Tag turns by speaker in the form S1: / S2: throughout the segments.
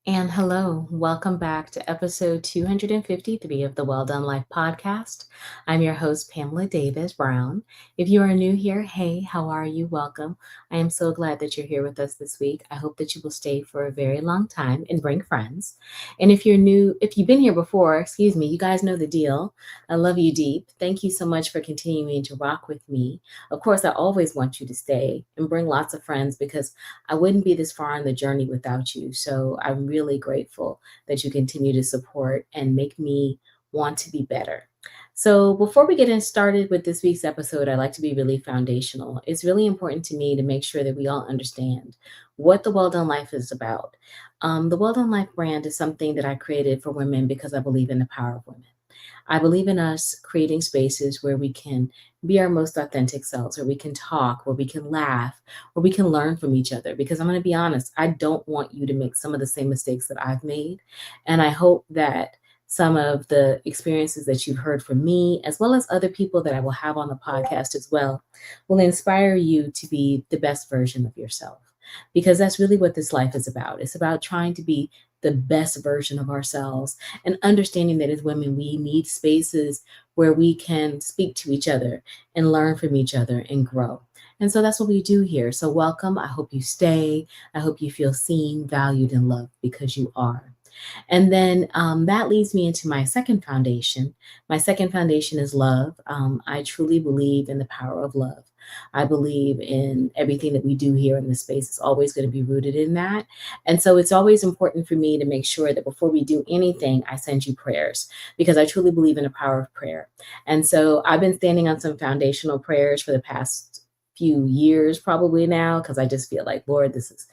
S1: And hello, welcome back to episode 253 of the Well Done Life podcast. I'm your host, Pamela Davis Brown. If you are new here, hey, how are you? Welcome. I am so glad that you're here with us this week. I hope that you will stay for a very long time and bring friends. And if you're new, if you've been here before, you guys know the deal. I love you deep. Thank you so much for continuing to rock with me. Of course, I always want you to stay and bring lots of friends because I wouldn't be this far on the journey without you. So I'm really grateful that you continue to support and make me want to be better. So before we get in started with this week's episode, I like to be really foundational. It's really important to me to make sure that we all understand what the Well Done Life is about. The Well Done Life brand is something that I created for women because I believe in the power of women. I believe in us creating spaces where we can be our most authentic selves, where we can talk, where we can laugh, where we can learn from each other. Because I'm going to be honest, I don't want you to make some of the same mistakes that I've made. And I hope that some of the experiences that you've heard from me, as well as other people that I will have on the podcast as well, will inspire you to be the best version of yourself. Because that's really what this life is about. It's about trying to be the best version of ourselves and understanding that as women, we need spaces where we can speak to each other and learn from each other and grow. And so that's what we do here. So, welcome. I hope you stay. I hope you feel seen, valued, and loved because you are. And then that leads me into my second foundation. My second foundation is love. I truly believe in the power of love. I believe in everything that we do here in this space is always going to be rooted in that. And so it's always important for me to make sure that before we do anything, I send you prayers because I truly believe in the power of prayer. And so I've been standing on some foundational prayers for the past few years, probably now, because I just feel like, Lord, this is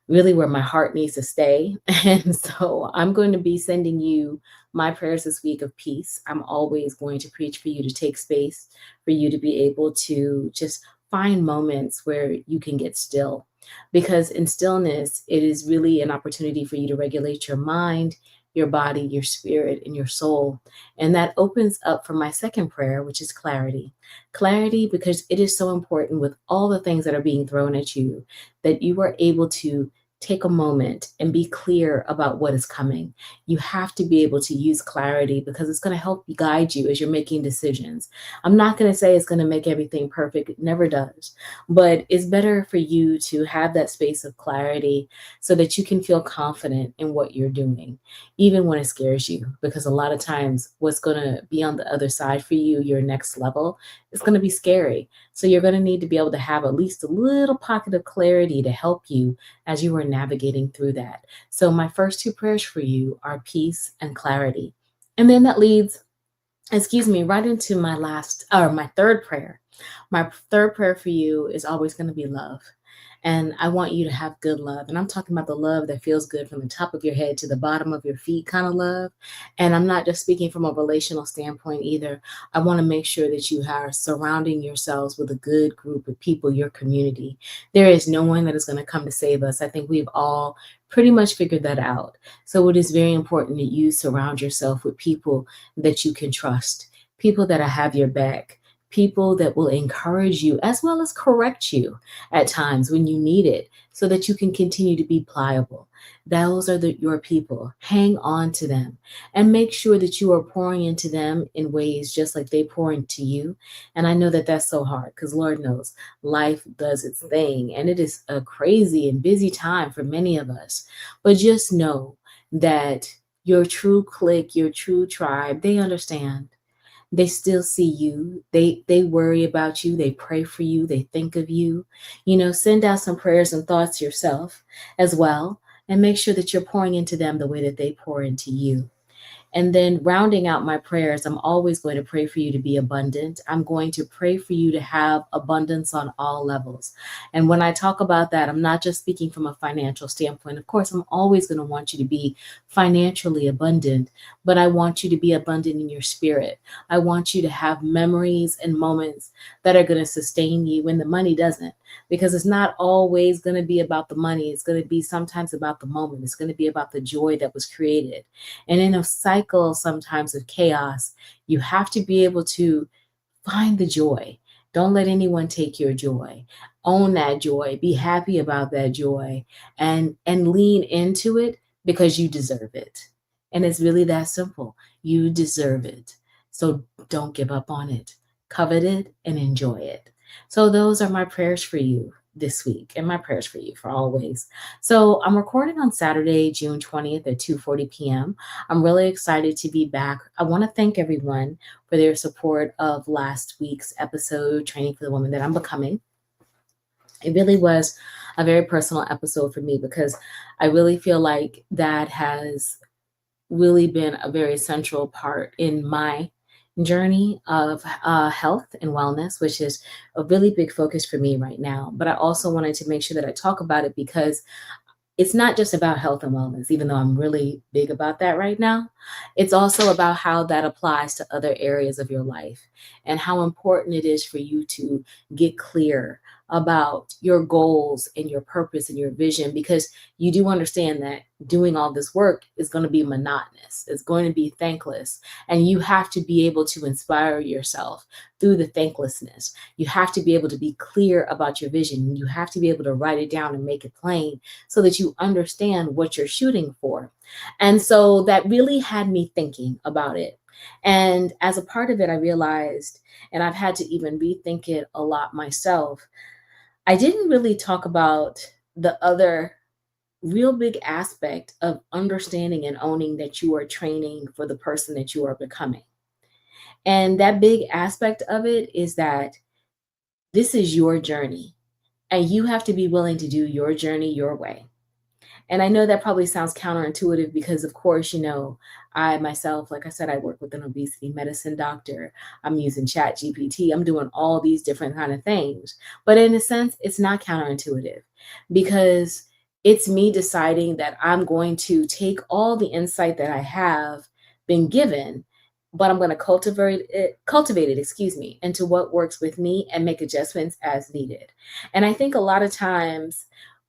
S1: really where my heart needs to stay. And so I'm going to be sending you my prayers this week of peace. I'm always going to preach for you to take space, for you to be able to just find moments where you can get still. Because in stillness, it is really an opportunity for you to regulate your mind, your body, your spirit, and your soul. And that opens up for my second prayer, which is clarity. Clarity, because it is so important with all the things that are being thrown at you, that you are able to take a moment and be clear about what is coming. You have to be able to use clarity because it's going to help guide you as you're making decisions. I'm not going to say it's going to make everything perfect. It never does. But it's better for you to have that space of clarity so that you can feel confident in what you're doing, even when it scares you. Because a lot of times, what's going to be on the other side for you, your next level, is going to be scary. So you're going to need to be able to have at least a little pocket of clarity to help you as you are navigating through that. So my first two prayers for you are peace and clarity. And then that leads, right into my third prayer. My third prayer for you is always going to be love. And I want you to have good love. And I'm talking about the love that feels good from the top of your head to the bottom of your feet kind of love. And I'm not just speaking from a relational standpoint either. I want to make sure that you are surrounding yourselves with a good group of people, your community. There is no one that is going to come to save us. I think we've all pretty much figured that out. So it is very important that you surround yourself with people that you can trust, people that have your back, people that will encourage you as well as correct you at times when you need it so that you can continue to be pliable. Those are your people. Hang on to them and make sure that you are pouring into them in ways just like they pour into you. And I know that that's so hard because Lord knows life does its thing and it is a crazy and busy time for many of us. But just know that your true clique, your true tribe, they understand. They still see you. They worry about you. They pray for you. They think of you. Send out some prayers and thoughts yourself as well, and make sure that you're pouring into them the way that they pour into you. And then rounding out my prayers, I'm always going to pray for you to be abundant. I'm going to pray for you to have abundance on all levels. And when I talk about that, I'm not just speaking from a financial standpoint. Of course, I'm always going to want you to be financially abundant, but I want you to be abundant in your spirit. I want you to have memories and moments that are going to sustain you when the money doesn't, because it's not always going to be about the money. It's going to be sometimes about the moment. It's going to be about the joy that was created. And in a cycle sometimes of chaos, you have to be able to find the joy. Don't let anyone take your joy. Own that joy. Be happy about that joy and lean into it because you deserve it. And it's really that simple. You deserve it. So don't give up on it. Covet it and enjoy it. So those are my prayers for you this week and my prayers for you for always. So I'm recording on Saturday, June 20th at 2:40 p.m. I'm really excited to be back. I want to thank everyone for their support of last week's episode, Training for the Woman That I'm Becoming. It really was a very personal episode for me because I really feel like that has really been a very central part in my journey of health and wellness, which is a really big focus for me right now. But I also wanted to make sure that I talk about it because it's not just about health and wellness, even though I'm really big about that right now. It's also about how that applies to other areas of your life and how important it is for you to get clear about your goals and your purpose and your vision, because you do understand that doing all this work is going to be monotonous. It's going to be thankless. And you have to be able to inspire yourself through the thanklessness. You have to be able to be clear about your vision. You have to be able to write it down and make it plain so that you understand what you're shooting for. And so that really had me thinking about it. And as a part of it, I realized, and I've had to even rethink it a lot myself, I didn't really talk about the other real big aspect of understanding and owning that you are training for the person that you are becoming. And that big aspect of it is that this is your journey, and you have to be willing to do your journey your way. And I know that probably sounds counterintuitive because, of course, I myself, like I said, I work with an obesity medicine doctor. I'm using Chat GPT. I'm doing all these different kind of things. But in a sense, it's not counterintuitive because it's me deciding that I'm going to take all the insight that I have been given, but I'm going to cultivate it, into what works with me and make adjustments as needed. And I think a lot of times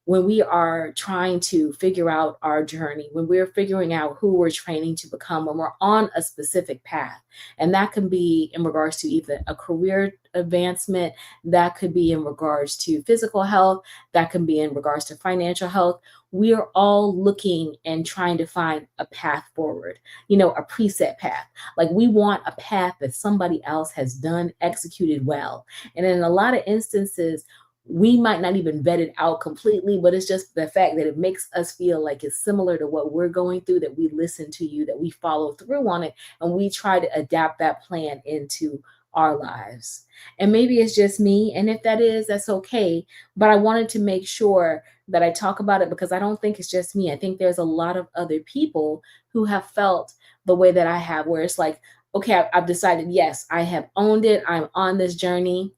S1: when we are trying to figure out our journey, when we're figuring out who we're training to become, when we're on a specific path, and that can be in regards to either a career advancement, that could be in regards to physical health, that can be in regards to financial health. We are all looking and trying to find a path forward, a preset path. Like we want a path that somebody else has done, executed well. And in a lot of instances, we might not even vet it out completely, but it's just the fact that it makes us feel like it's similar to what we're going through, that we listen to you, that we follow through on it, and we try to adapt that plan into our lives. And maybe it's just me, and if that is, that's okay. But I wanted to make sure that I talk about it because I don't think it's just me. I think there's a lot of other people who have felt the way that I have, where it's like, okay, I've decided, yes, I have owned it. I'm on this journey.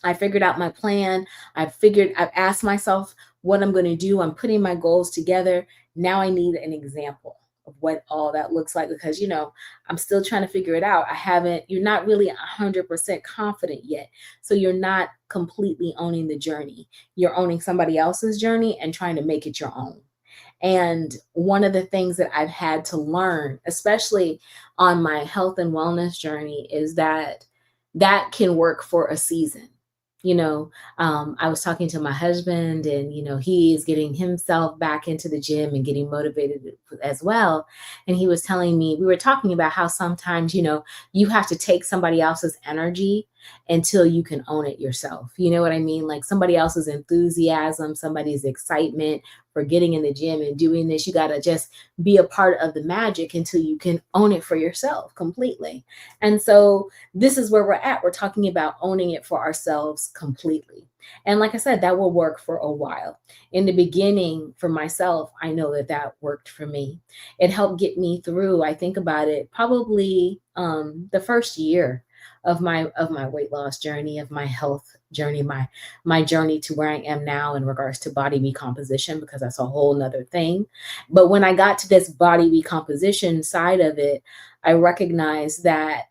S1: I figured out my plan. I've asked myself what I'm going to do. I'm putting my goals together. Now I need an example of what all that looks like because, I'm still trying to figure it out. You're not really 100% confident yet. So you're not completely owning the journey. You're owning somebody else's journey and trying to make it your own. And one of the things that I've had to learn, especially on my health and wellness journey, is that that can work for a season. I was talking to my husband, and he is getting himself back into the gym and getting motivated as well. And he was telling me, we were talking about how sometimes you have to take somebody else's energy until you can own it yourself. You know what I mean? Like somebody else's enthusiasm, somebody's excitement for getting in the gym and doing this. You got to just be a part of the magic until you can own it for yourself completely. And so this is where we're at. We're talking about owning it for ourselves completely. And like I said, that will work for a while. In the beginning, for myself, I know that worked for me. It helped get me through, I think about it, probably the first year of my weight loss journey, of my health journey, my journey to where I am now in regards to body recomposition, because that's a whole nother thing. But when I got to this body recomposition side of it, I recognized that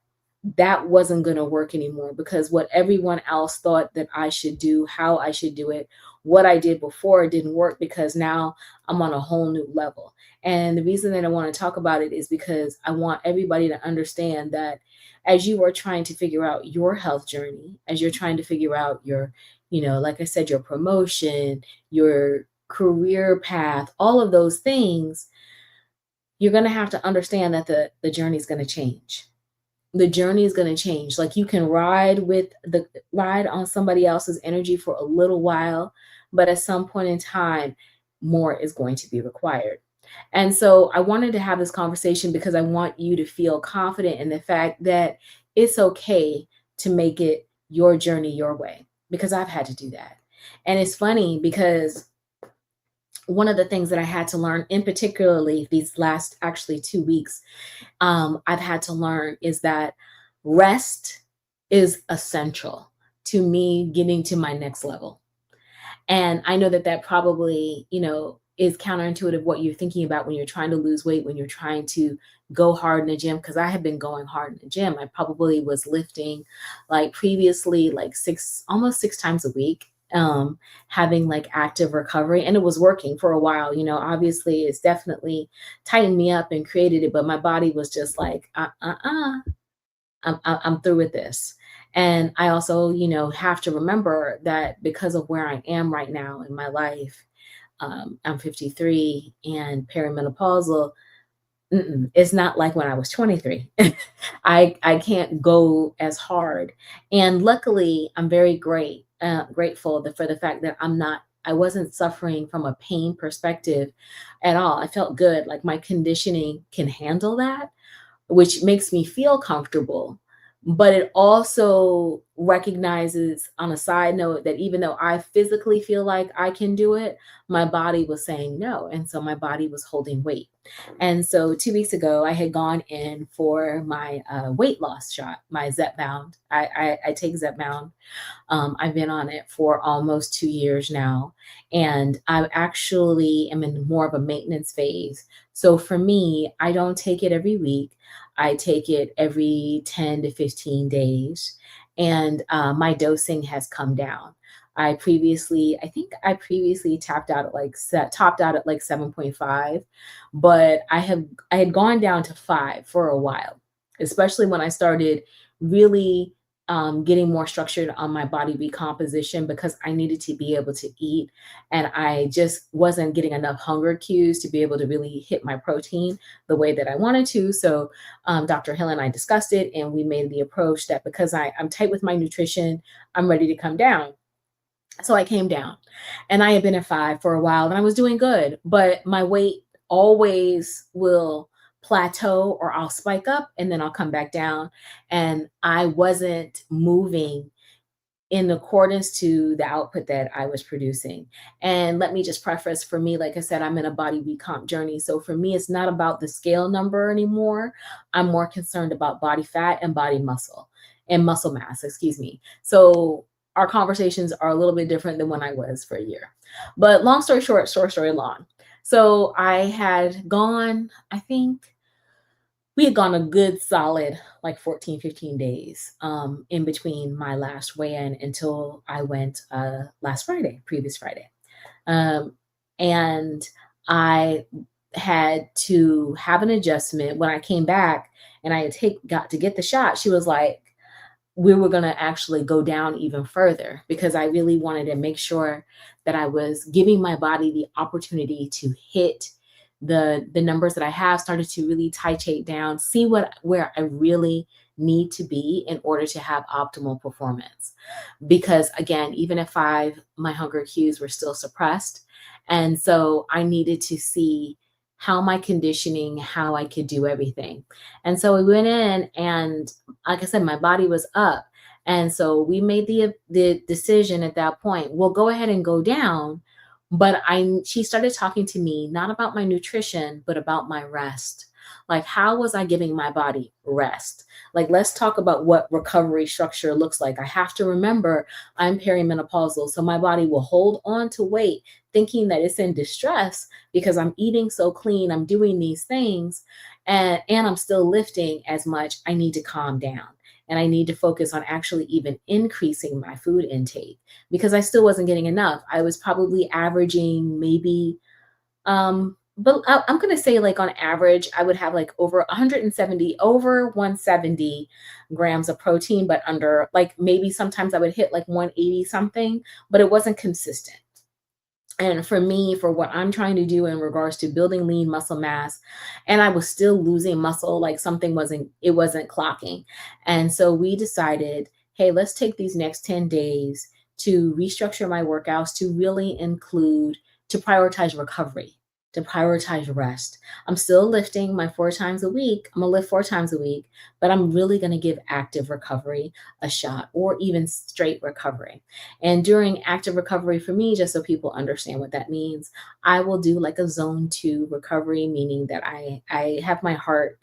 S1: wasn't going to work anymore, because what everyone else thought that I should do, how I should do it, what I did before, it didn't work, because now I'm on a whole new level. And the reason that I want to talk about it is because I want everybody to understand that as you are trying to figure out your health journey, as you're trying to figure out your, like I said, your promotion, your career path, all of those things, you're going to have to understand that the journey is going to change. The journey is going to change. Like, you can ride on somebody else's energy for a little while, but at some point in time, more is going to be required. And so I wanted to have this conversation because I want you to feel confident in the fact that it's okay to make it your journey your way, because I've had to do that. And it's funny because one of the things that I had to learn, in particularly these last actually 2 weeks, I've had to learn is that rest is essential to me getting to my next level. And I know that that probably, is counterintuitive what you're thinking about when you're trying to lose weight, when you're trying to go hard in the gym. Cause I have been going hard in the gym. I probably was lifting like previously, like almost 6 times a week, having like active recovery, and it was working for a while. Obviously it's definitely tightened me up and created it, but my body was just like, I'm through with this. And I also, have to remember that because of where I am right now in my life, I'm 53 and perimenopausal. It's not like when I was 23. I can't go as hard. And luckily, I'm very grateful for the fact that I wasn't suffering from a pain perspective at all. I felt good. Like, my conditioning can handle that, which makes me feel comfortable. But it also recognizes, on a side note, that even though I physically feel like I can do it, my body was saying no. And so my body was holding weight. And so 2 weeks ago, I had gone in for my weight loss shot, my Zepbound. I take Zepbound. I've been on it for almost 2 years now, and I actually am in more of a maintenance phase. So for me, I don't take it every week. I take it every 10 to 15 days, and my dosing has come down. I think I previously topped out at like 7.5, but I had gone down to 5 for a while, especially when I started really getting more structured on my body recomposition, because I needed to be able to eat, and I just wasn't getting enough hunger cues to be able to really hit my protein the way that I wanted to. So Dr. Hill and I discussed it, and we made the approach that because I'm tight with my nutrition, I'm ready to come down. So I came down, and I had been at 5 for a while, and I was doing good, but my weight always will plateau, or I'll spike up and then I'll come back down. And I wasn't moving in accordance to the output that I was producing. And let me just preface, for me, like I said, I'm in a body recomp journey. So for me, it's not about the scale number anymore. I'm more concerned about body fat and body muscle and muscle mass, excuse me. So our conversations are a little bit different than when I was for a year. But long story short, short story long. So I had gone, I think we had gone a good solid like 14, 15 days in between my last weigh-in until I went last Friday, previous Friday. Um, and I had to have an adjustment when I came back, and I had got to get the shot. She was like, we were going to actually go down even further, because I really wanted to make sure that I was giving my body the opportunity to hit the numbers that I have, started to really titrate down, see where I really need to be in order to have optimal performance. Because again, even at 5, my hunger cues were still suppressed. And so I needed to see how my conditioning, how I could do everything. And so we went in, and like I said, my body was up. And so we made the decision at that point, we'll go ahead and go down. But she started talking to me not about my nutrition, but about my rest. Like, how was I giving my body rest? Like, let's talk about what recovery structure looks like. I have to remember I'm perimenopausal, so my body will hold on to weight thinking that it's in distress because I'm eating so clean, I'm doing these things, and I'm still lifting as much. I need to calm down, and I need to focus on actually even increasing my food intake, because I still wasn't getting enough. I was probably averaging maybe but I'm going to say, like, on average, I would have like over 170 grams of protein, but under, like, maybe sometimes I would hit like 180 something, but it wasn't consistent. And for me, for what I'm trying to do in regards to building lean muscle mass, and I was still losing muscle, like something wasn't clocking. And so we decided, hey, let's take these next 10 days to restructure my workouts to really include, to prioritize recovery, to prioritize rest. I'm still lifting my 4 times a week. I'm gonna lift 4 times a week, but I'm really gonna give active recovery a shot, or even straight recovery. And during active recovery for me, just so people understand what that means, I will do like a zone 2 recovery, meaning that I have my heart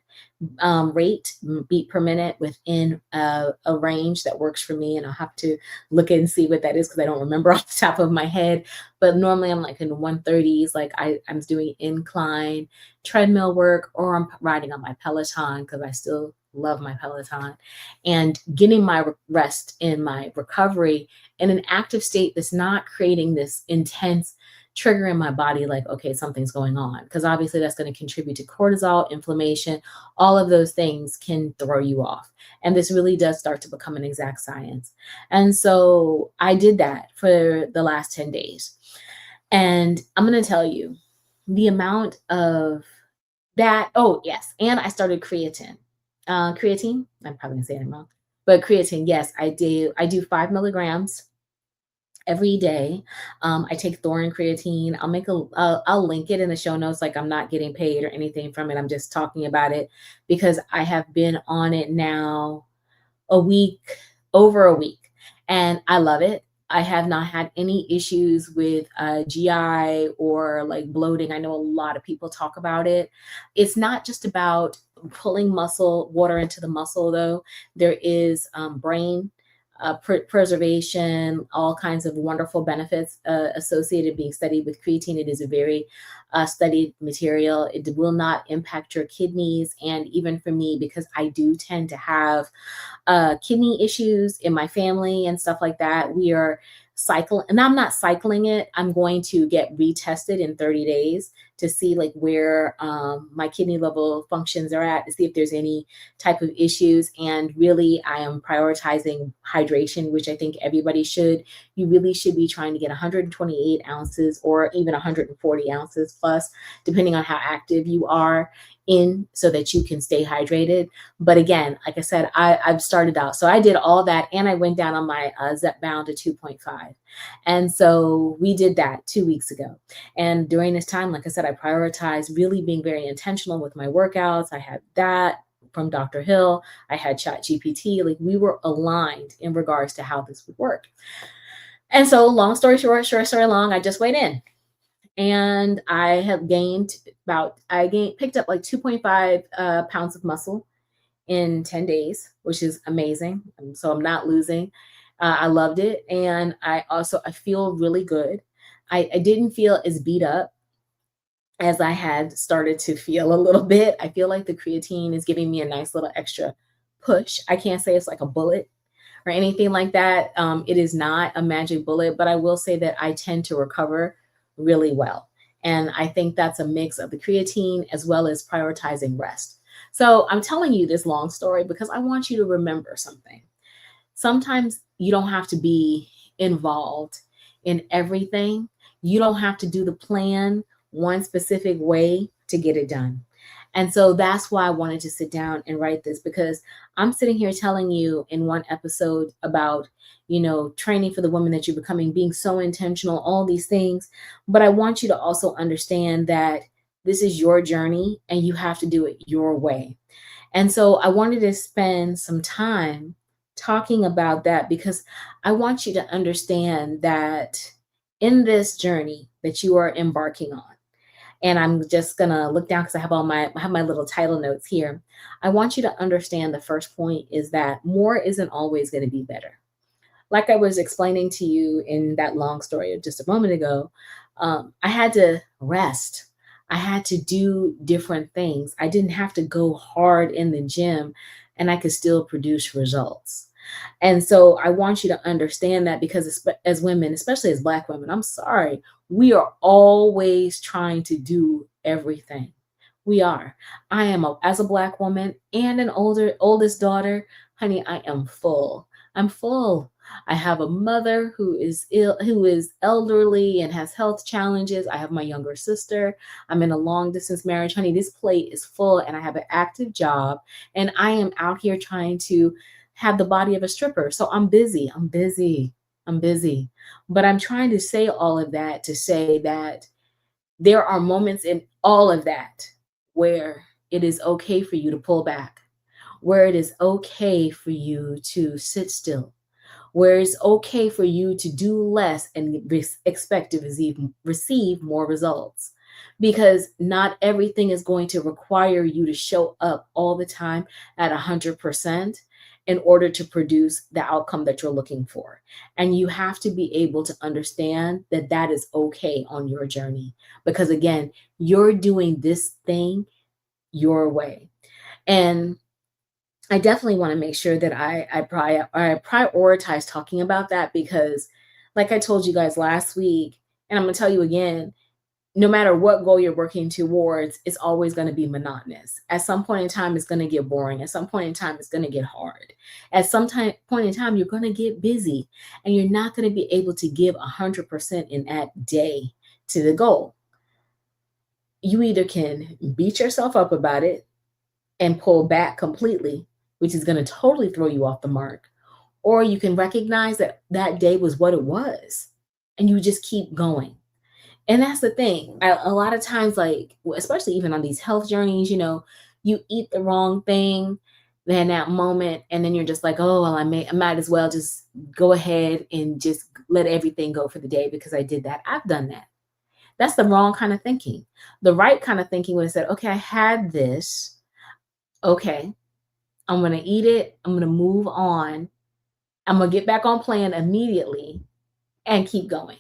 S1: rate, beat per minute, within a range that works for me. And I'll have to look and see what that is because I don't remember off the top of my head. But normally I'm like in the 130s, like I'm doing incline treadmill work, or I'm riding on my Peloton because I still love my Peloton, and getting my rest in my recovery in an active state that's not creating this intense trigger in my body, like, okay, something's going on. Because obviously that's going to contribute to cortisol, inflammation, all of those things can throw you off. And this really does start to become an exact science. And so I did that for the last 10 days. And I'm going to tell you the amount of that. Oh, yes. And I started creatine. Creatine, I'm probably going to say it wrong, but creatine, yes, I do 5 milligrams every day. I take Thorin creatine. I'll link it in the show notes. Like, I'm not getting paid or anything from it. I'm just talking about it because I have been on it now a week, over a week, and I love it. I have not had any issues with GI or like bloating. I know a lot of people talk about it. It's not just about pulling muscle water into the muscle, though. There is brain preservation, all kinds of wonderful benefits associated, being studied with creatine. It is a very studied material. It will not impact your kidneys. And even for me, because I do tend to have kidney issues in my family and stuff like that, we are cycling, and I'm not cycling it. I'm going to get retested in 30 days to see like where my kidney level functions are at, to see if there's any type of issues. And really, I am prioritizing hydration, which I think everybody should. You really should be trying to get 128 ounces or even 140 ounces plus, depending on how active you are, in, so that you can stay hydrated. But again, like I said, I've started out. So I did all that, and I went down on my Zepbound to 2.5. And so we did that 2 weeks ago. And during this time, like I said, I prioritized really being very intentional with my workouts. I had that from Dr. Hill. I had Chat GPT. Like, we were aligned in regards to how this would work. And so, long story short story long, I just weighed in. And I have picked up like 2.5 pounds of muscle in 10 days, which is amazing. So I'm not losing. I loved it. And I feel really good. I didn't feel as beat up as I had started to feel a little bit. I feel like the creatine is giving me a nice little extra push. I can't say it's like a bullet or anything like that. It is not a magic bullet, but I will say that I tend to recover really well. And I think that's a mix of the creatine as well as prioritizing rest. So I'm telling you this long story because I want you to remember something. Sometimes you don't have to be involved in everything. You don't have to do the plan one specific way to get it done. And so that's why I wanted to sit down and write this, because I'm sitting here telling you in one episode about, training for the woman that you're becoming, being so intentional, all these things. But I want you to also understand that this is your journey and you have to do it your way. And so I wanted to spend some time talking about that because I want you to understand that in this journey that you are embarking on, and I'm just gonna look down because I have my little title notes here. I want you to understand the first point is that more isn't always going to be better. Like I was explaining to you in that long story of just a moment ago, I had to rest. I had to do different things. I didn't have to go hard in the gym, and I could still produce results. And so I want you to understand that, because as women, especially as Black women, I'm sorry, we are always trying to do everything. We are. As a Black woman and an oldest daughter, honey, I am full. I'm full. I have a mother who is ill, who is elderly and has health challenges. I have my younger sister. I'm in a long distance marriage. Honey, this plate is full and I have an active job and I am out here trying to have the body of a stripper. So I'm busy. I'm busy. I'm busy. But I'm trying to say all of that to say that there are moments in all of that where it is okay for you to pull back, where it is okay for you to sit still, where it's okay for you to do less and expect to receive more results. Because not everything is going to require you to show up all the time at 100% in order to produce the outcome that you're looking for. And you have to be able to understand that that is okay on your journey. Because again, you're doing this thing your way. And I definitely want to make sure that I prioritize talking about that because, like I told you guys last week, and I'm going to tell you again, no matter what goal you're working towards, it's always going to be monotonous. At some point in time, it's going to get boring. At some point in time, it's going to get hard. At some point in time, you're going to get busy and you're not going to be able to give 100% in that day to the goal. You either can beat yourself up about it and pull back completely, which is going to totally throw you off the mark. Or you can recognize that that day was what it was and you just keep going. And that's the thing. A lot of times, like, especially even on these health journeys, you eat the wrong thing in that moment. And then you're just like, oh, well, I might as well just go ahead and just let everything go for the day because I did that. I've done that. That's the wrong kind of thinking. The right kind of thinking would have said, okay, I had this. Okay, I'm going to eat it. I'm going to move on. I'm going to get back on plan immediately and keep going.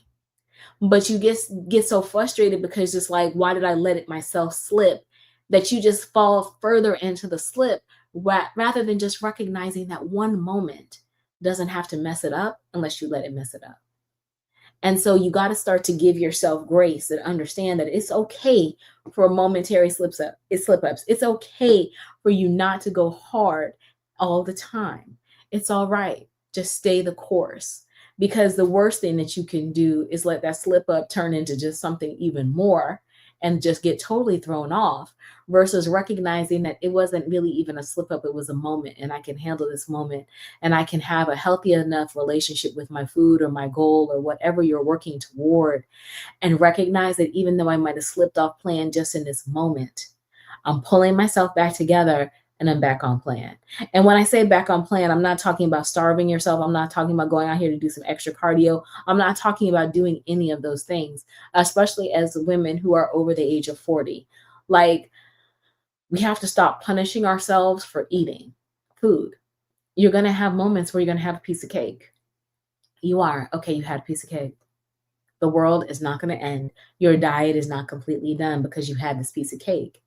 S1: But you get so frustrated because it's like, why did I let it myself slip? That you just fall further into the slip rather than just recognizing that one moment doesn't have to mess it up unless you let it mess it up. And so you got to start to give yourself grace and understand that it's okay for momentary slip ups. It's okay for you not to go hard all the time. It's all right. Just stay the course. Because the worst thing that you can do is let that slip up turn into just something even more and just get totally thrown off versus recognizing that it wasn't really even a slip up. It was a moment and I can handle this moment and I can have a healthy enough relationship with my food or my goal or whatever you're working toward, and recognize that even though I might have slipped off plan just in this moment, I'm pulling myself back together and I'm back on plan. And when I say back on plan, I'm not talking about starving yourself. I'm not talking about going out here to do some extra cardio. I'm not talking about doing any of those things, especially as women who are over the age of 40. Like, we have to stop punishing ourselves for eating food. You're going to have moments where you're going to have a piece of cake. You are. Okay, you had a piece of cake. The world is not going to end. Your diet is not completely done because you had this piece of cake.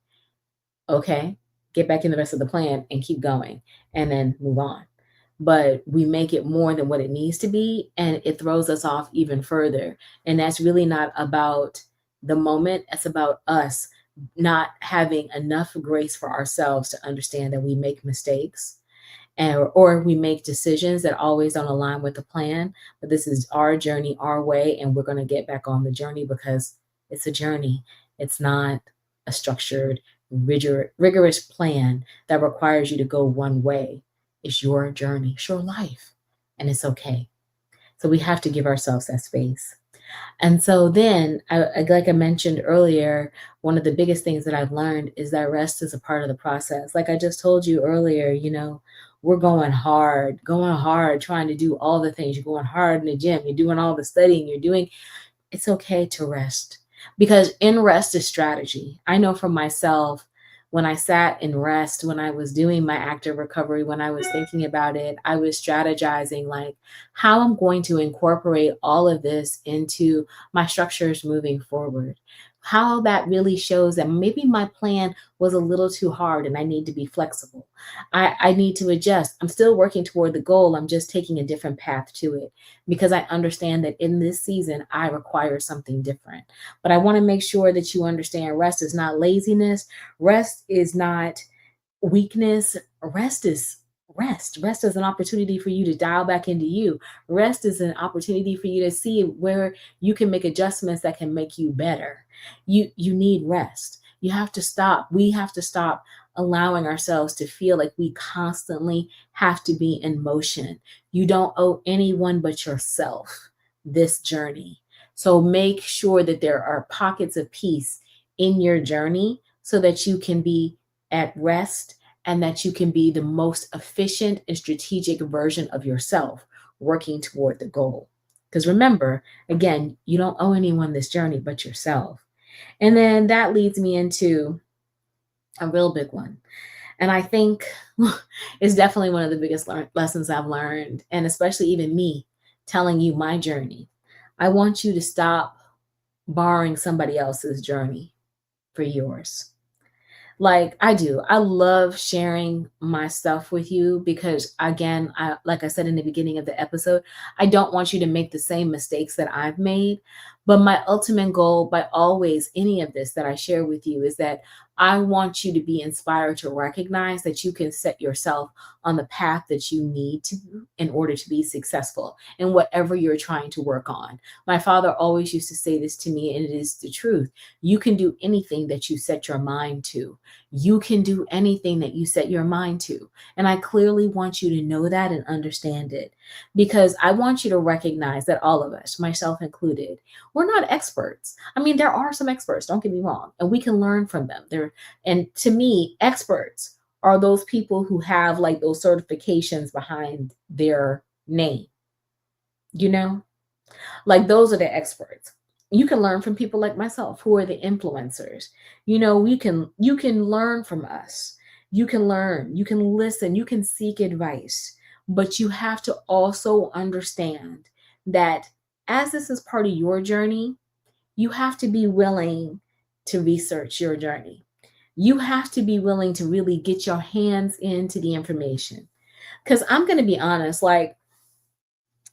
S1: Okay, get back in the rest of the plan and keep going and then move on. But we make it more than what it needs to be and it throws us off even further. And that's really not about the moment. It's about us not having enough grace for ourselves to understand that we make mistakes or we make decisions that always don't align with the plan. But this is our journey, our way, and we're going to get back on the journey because it's a journey. It's not a structured, rigorous plan that requires you to go one way. It's your journey, it's your life, and it's okay. So we have to give ourselves that space. And so then, like I mentioned earlier, one of the biggest things that I've learned is that rest is a part of the process. Like I just told you earlier, we're going hard, trying to do all the things. You're going hard in the gym, you're doing all the studying, it's okay to rest because in rest is strategy. I know for myself, when I sat in rest, when I was doing my active recovery, when I was thinking about it, I was strategizing like how I'm going to incorporate all of this into my structures moving forward. How that really shows that maybe my plan was a little too hard and I need to be flexible. I need to adjust. I'm still working toward the goal. I'm just taking a different path to it because I understand that in this season, I require something different. But I want to make sure that you understand rest is not laziness. Rest is not weakness. rest. Rest is an opportunity for you to dial back into you. Rest is an opportunity for you to see where you can make adjustments that can make you better. You need rest. You have to stop. We have to stop allowing ourselves to feel like we constantly have to be in motion. You don't owe anyone but yourself this journey. So make sure that there are pockets of peace in your journey so that you can be at rest and that you can be the most efficient and strategic version of yourself working toward the goal. Because remember, again, you don't owe anyone this journey but yourself. And then that leads me into a real big one. And I think it's definitely one of the biggest lessons I've learned, and especially even me telling you my journey. I want you to stop borrowing somebody else's journey for yours. Like I do. I love sharing my stuff with you because again, like I said in the beginning of the episode, I don't want you to make the same mistakes that I've made. But my ultimate goal by always any of this that I share with you is that I want you to be inspired to recognize that you can set yourself on the path that you need to in order to be successful in whatever you're trying to work on. My father always used to say this to me, and it is the truth. You can do anything that you set your mind to. You can do anything that you set your mind to. And I clearly want you to know that and understand it because I want you to recognize that all of us, myself included, we're not experts. I mean, there are some experts, don't get me wrong, and we can learn from them. And to me, experts are those people who have like those certifications behind their name, you know? Like those are the experts. You can learn from people like myself who are the influencers. You can learn from us. You can learn, you can listen, you can seek advice, but you have to also understand that as this is part of your journey, you have to be willing to research your journey. You have to be willing to really get your hands into the information. Because I'm going to be honest, like,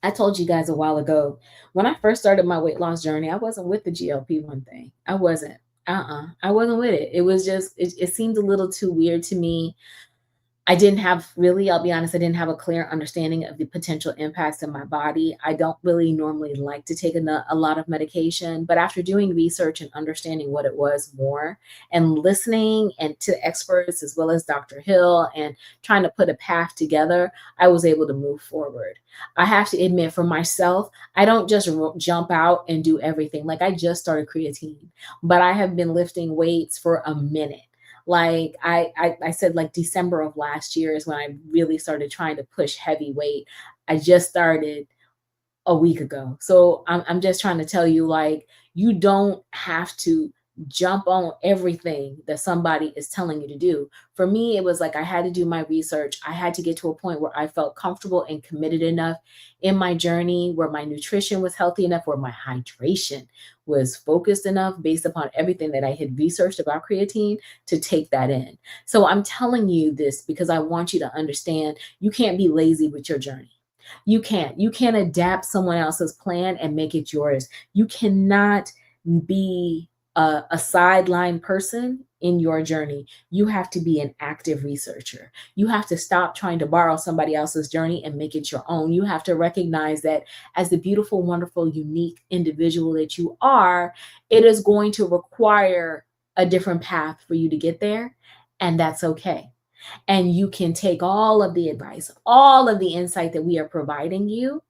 S1: I told you guys a while ago, when I first started my weight loss journey, I wasn't with the GLP-1 thing. I wasn't. I wasn't with it. It was just, it seemed a little too weird to me. I didn't have really, I'll be honest, I didn't have a clear understanding of the potential impacts in my body. I don't really normally like to take a lot of medication, but after doing research and understanding what it was more and listening and to experts as well as Dr. Hill and trying to put a path together, I was able to move forward. I have to admit for myself, I don't just jump out and do everything. Like I just started creatine, but I have been lifting weights for a minute. Like I said, like December of last year is when I really started trying to push heavy weight. I just started a week ago. So I'm just trying to tell you, like, you don't have to jump on everything that somebody is telling you to do. For me, it was like I had to do my research. I had to get to a point where I felt comfortable and committed enough in my journey, where my nutrition was healthy enough, where my hydration was focused enough based upon everything that I had researched about creatine to take that in. So I'm telling you this because I want you to understand you can't be lazy with your journey. You can't. You can't adapt someone else's plan and make it yours. You cannot be a sideline person in your journey. You have to be an active researcher. You have to stop trying to borrow somebody else's journey and make it your own. You have to recognize that as the beautiful, wonderful, unique individual that you are, it is going to require a different path for you to get there. And that's okay. And you can take all of the advice, all of the insight that we are providing you,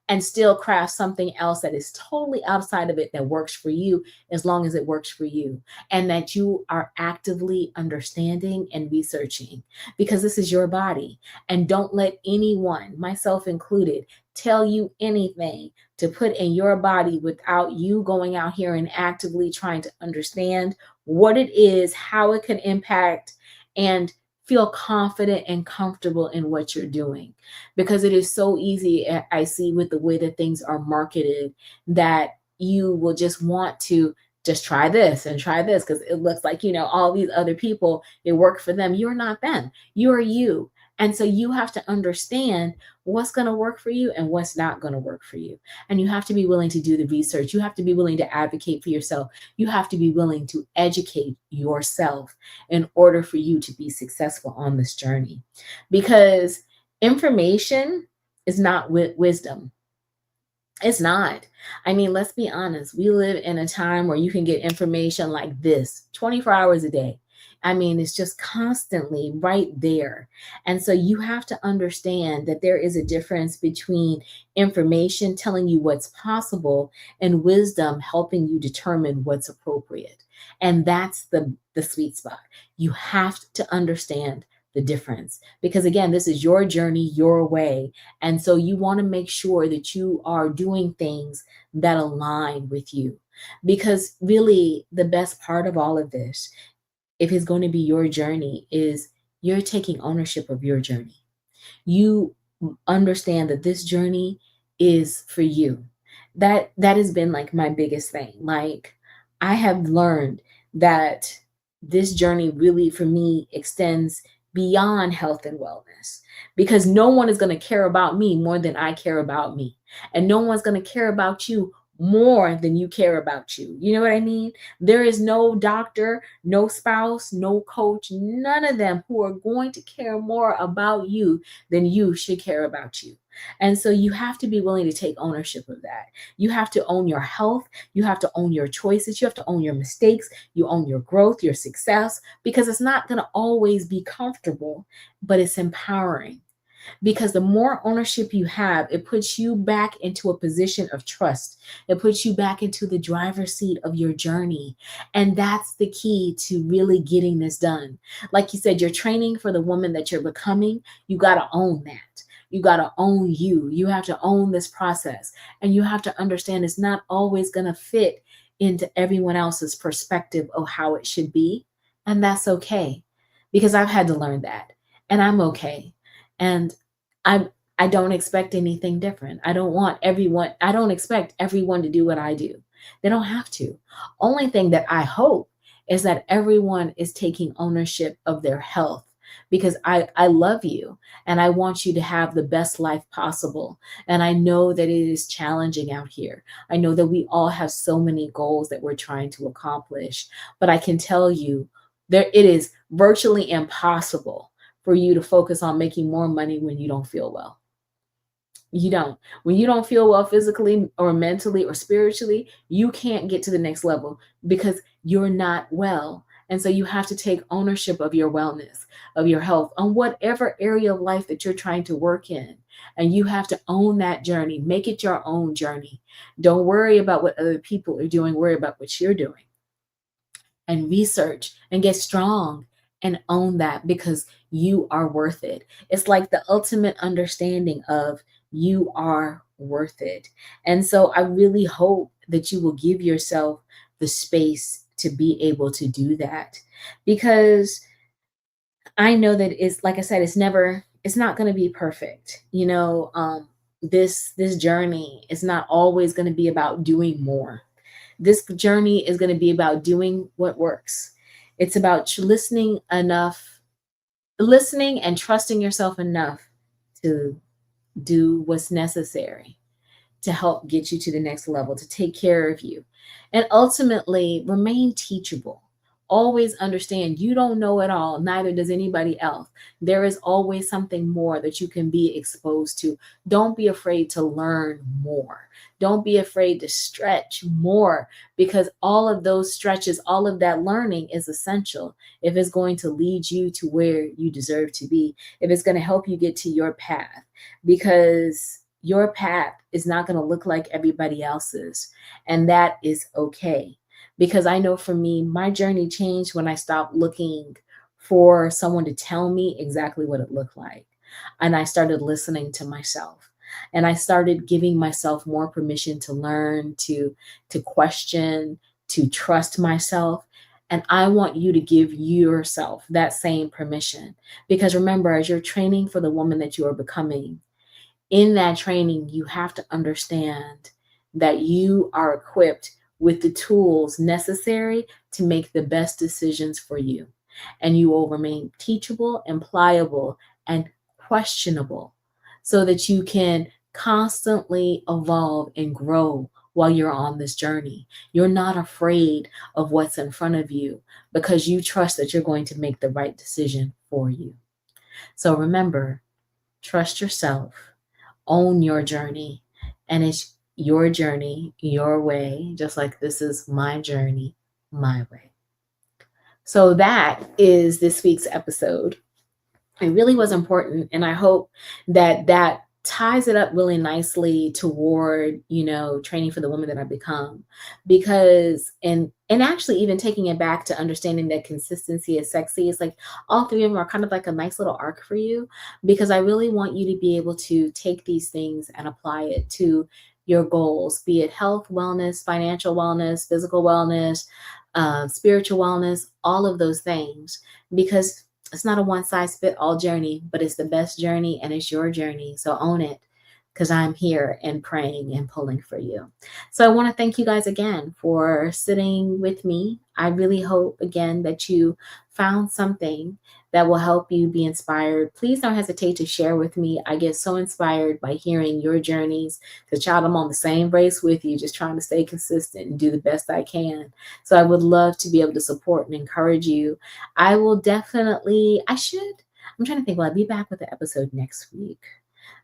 S1: and still craft something else that is totally outside of it that works for you as long as it works for you. And that you are actively understanding and researching because this is your body. And don't let anyone, myself included, tell you anything to put in your body without you going out here and actively trying to understand what it is, how it can impact, and feel confident and comfortable in what you're doing. Because it is so easy, I see with the way that things are marketed, that you will just want to just try this and try this because it looks like, all these other people, it worked for them. You're not them. You're you. And so you have to understand what's going to work for you and what's not going to work for you. And you have to be willing to do the research. You have to be willing to advocate for yourself. You have to be willing to educate yourself in order for you to be successful on this journey. Because Information is not wisdom. It's not. I mean, let's be honest. We live in a time where you can get information like this 24 hours a day. I mean, it's just constantly right there. And so you have to understand that there is a difference between information telling you what's possible and wisdom helping you determine what's appropriate. And that's the sweet spot. You have to understand the difference because again, this is your journey, your way, and so you want to make sure that you are doing things that align with you. Because really, the best part of all of this, if it's going to be your journey, is you're taking ownership of your journey. You understand that this journey is for you. That has been like my biggest thing. Like I have learned that this journey really for me extends beyond health and wellness because no one is going to care about me more than I care about me. And no one's going to care about you more than you care about you. You know what I mean? There is no doctor, no spouse, no coach, none of them who are going to care more about you than you should care about you. And so you have to be willing to take ownership of that. You have to own your health. You have to own your choices. You have to own your mistakes. You own your growth, your success, because it's not going to always be comfortable, but it's empowering. Because the more ownership you have, it puts you back into a position of trust. It puts you back into the driver's seat of your journey. And that's the key to really getting this done. Like you said, you're training for the woman that you're becoming. You got to own that. You got to own you. You have to own this process. And you have to understand it's not always going to fit into everyone else's perspective of how it should be. And that's okay. Because I've had to learn that. And I'm okay. And I I don't expect anything different. I don't expect everyone to do what I do. They don't have to. Only thing that I hope is that everyone is taking ownership of their health because I love you and I want you to have the best life possible. And I know that it is challenging out here. I know that we all have so many goals that we're trying to accomplish, but I can tell you there it is virtually impossible for you to focus on making more money when you don't feel well. You don't. When you don't feel well physically or mentally or spiritually, you can't get to the next level because you're not well. And so you have to take ownership of your wellness, of your health, on whatever area of life that you're trying to work in. And you have to own that journey, make it your own journey. Don't worry about what other people are doing, worry about what you're doing and research and get strong and own that because you are worth it. It's like the ultimate understanding of you are worth it. And so I really hope that you will give yourself the space to be able to do that because I know that it's like I said, it's not going to be perfect. This journey is not always going to be about doing more. This journey is going to be about doing what works. It's about listening and trusting yourself enough to do what's necessary to help get you to the next level, to take care of you. And ultimately, remain teachable. Always understand you don't know it all, neither does anybody else. There is always something more that you can be exposed to. Don't be afraid to learn more. Don't be afraid to stretch more because all of those stretches, all of that learning is essential if it's going to lead you to where you deserve to be, if it's going to help you get to your path, because your path is not going to look like everybody else's. And that is okay. Because I know for me, my journey changed when I stopped looking for someone to tell me exactly what it looked like. And I started listening to myself. And I started giving myself more permission to learn, to question, to trust myself. And I want you to give yourself that same permission. Because remember, as you're training for the woman that you are becoming, in that training, you have to understand that you are equipped with the tools necessary to make the best decisions for you. And you will remain teachable and pliable and questionable so that you can constantly evolve and grow while you're on this journey. You're not afraid of what's in front of you because you trust that you're going to make the right decision for you. So remember, Trust yourself, own your journey, and it's your journey, your way, just like this is my journey, my way. So that is this week's episode. It really was important, and I hope that that ties it up really nicely toward, training for the woman that I become. Because and actually even taking it back to understanding that consistency is sexy, it's like all three of them are kind of like a nice little arc for you, because I really want you to be able to take these things and apply it to your goals, be it health, wellness, financial wellness, physical wellness, spiritual wellness, all of those things, because it's not a one size fit all journey, but it's the best journey and it's your journey. So own it, because I'm here and praying and pulling for you. So I want to thank you guys again for sitting with me. I really hope again that you found something that will help you be inspired. Please don't hesitate to share with me. I get so inspired by hearing your journeys. Because, child, I'm on the same race with you, just trying to stay consistent and do the best I can. So I would love to be able to support and encourage you. I will definitely, I'm trying to think, will I be back with the episode next week?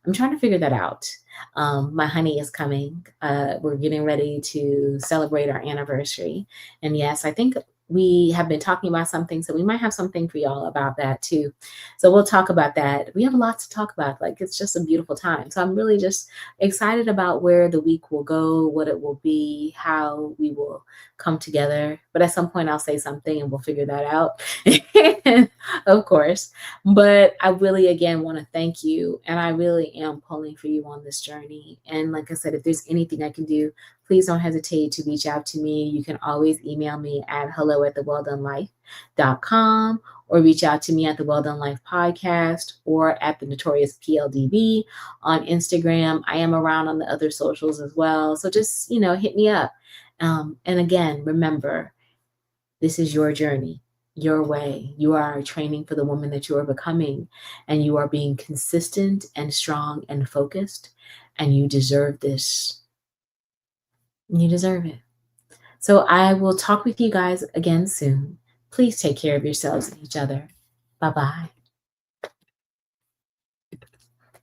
S1: I'm trying to figure that out. My honey is coming. We're getting ready to celebrate our anniversary. And yes, I think we have been talking about something, so we might have something for y'all about that too. So we'll talk about that. We have a lot to talk about. Like, it's just a beautiful time. So I'm really just excited about where the week will go, what it will be, how we will come together. But at some point I'll say something and we'll figure that out. Of course. But I really, again, want to thank you. And I really am pulling for you on this journey. And like I said, if there's anything I can do, please don't hesitate to reach out to me. You can always email me at hello@thewelldonelife.com, or reach out to me at the Well Done Life podcast or at the Notorious PLDB on Instagram. I am around on the other socials as well. So just, hit me up. And again, remember, this is your journey, your way. You are training for the woman that you are becoming, and you are being consistent and strong and focused, and you deserve this. You deserve it. So I will talk with you guys again soon. Please take care of yourselves and each other. Bye bye.